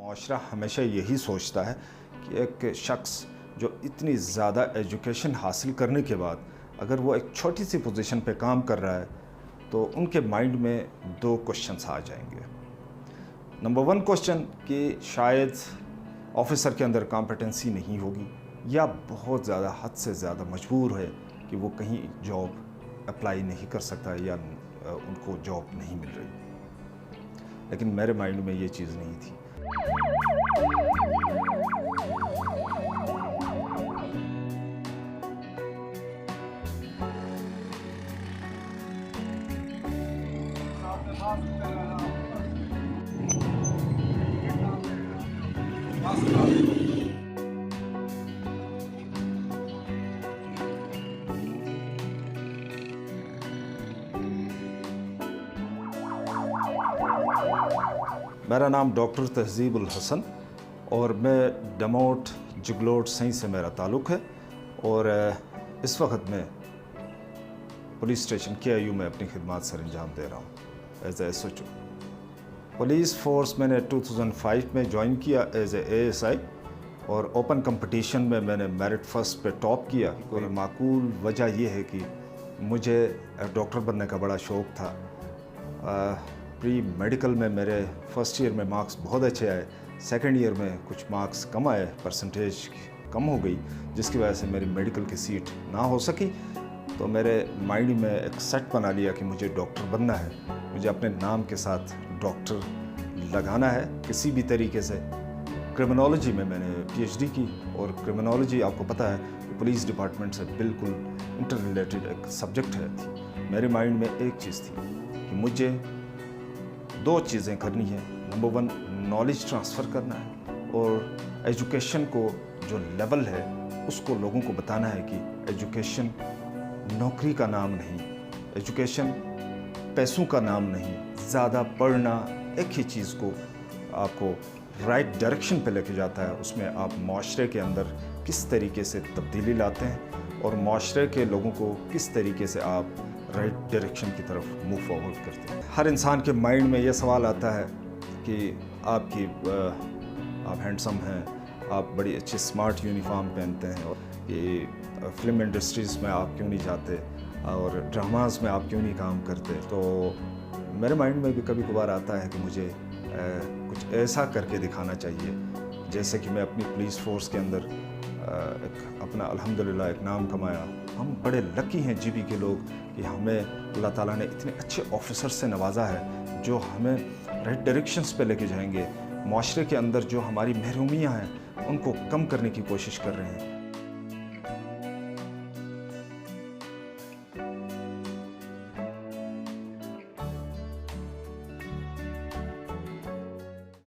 मुआशरा हमेशा यही सोचता है कि एक शख्स जो इतनी ज़्यादा एजुकेशन हासिल करने के बाद अगर वो एक छोटी सी पोजीशन पे काम कर रहा है तो उनके माइंड में दो क्वेश्चंस आ जाएंगे। नंबर वन क्वेश्चन कि शायद ऑफिसर के अंदर कॉम्पिटेंसी नहीं होगी या बहुत ज़्यादा हद से ज़्यादा मजबूर है कि वो कहीं जॉब अप्लाई नहीं कर सकता या उनको जॉब नहीं मिल रही। लेकिन मेरे माइंड में ये चीज़ नहीं थी। मेरा नाम डॉक्टर तहज़ीबुल हसन और मैं डमोट जगलोट सही से मेरा ताल्लुक़ है और इस वक्त मैं पुलिस स्टेशन KIU में अपनी खिदमत सर अंजाम दे रहा हूँ as a SHO। Police force मैंने 2005 में ज्वाइन किया एज ए ASI और ओपन कंपटीशन में मैंने मेरिट फर्स्ट पे टॉप किया। कोई माकूल वजह यह है कि मुझे डॉक्टर बनने का बड़ा शौक़ था। प्री मेडिकल में मेरे फर्स्ट ईयर में मार्क्स बहुत अच्छे आए, सेकंड ईयर में कुछ मार्क्स कम आए, परसेंटेज कम हो गई, जिसकी वजह से मेरी मेडिकल की सीट ना हो सकी। तो मेरे माइंड में एक सेट बना लिया कि मुझे डॉक्टर बनना है, मुझे अपने नाम के साथ डॉक्टर लगाना है किसी भी तरीके से। क्रिमिनोलॉजी में मैंने PhD की और क्रिमिनोलॉजी आपको पता है कि पुलिस डिपार्टमेंट से बिल्कुल इंटर रिलेटेड एक सब्जेक्ट है थी। मेरे माइंड में एक चीज़ थी कि मुझे दो चीज़ें करनी है। नंबर वन, नॉलेज ट्रांसफ़र करना है और एजुकेशन को जो लेवल है उसको लोगों को बताना है कि एजुकेशन नौकरी का नाम नहीं, एजुकेशन पैसों का नाम नहीं। ज़्यादा पढ़ना एक ही चीज़ को आपको राइट डायरेक्शन पे लेके जाता है। उसमें आप माशरे के अंदर किस तरीके से तब्दीली लाते हैं और माशरे के लोगों को किस तरीके से आप राइट डायरेक्शन की तरफ मूव फॉरवर्ड करते हैं। हर इंसान के माइंड में ये सवाल आता है कि आप हैंडसम हैं, आप बड़ी अच्छी स्मार्ट यूनिफॉर्म पहनते हैं और ये फिल्म इंडस्ट्रीज़ में आप क्यों नहीं जाते और ड्रामास में आप क्यों नहीं काम करते। तो मेरे माइंड में भी कभी कभार आता है कि मुझे कुछ ऐसा करके दिखाना चाहिए जैसे कि मैं अपनी पुलिस फोर्स के अंदर एक अपना अल्हम्दुलिल्लाह एक नाम कमाया। हम बड़े लकी हैं GB के लोग कि हमें अल्लाह ताला ने इतने अच्छे ऑफिसर से नवाजा है जो हमें राइट डायरेक्शंस पे लेके जाएंगे। माशरे के अंदर जो हमारी महरूमियाँ हैं उनको कम करने की कोशिश कर रहे हैं।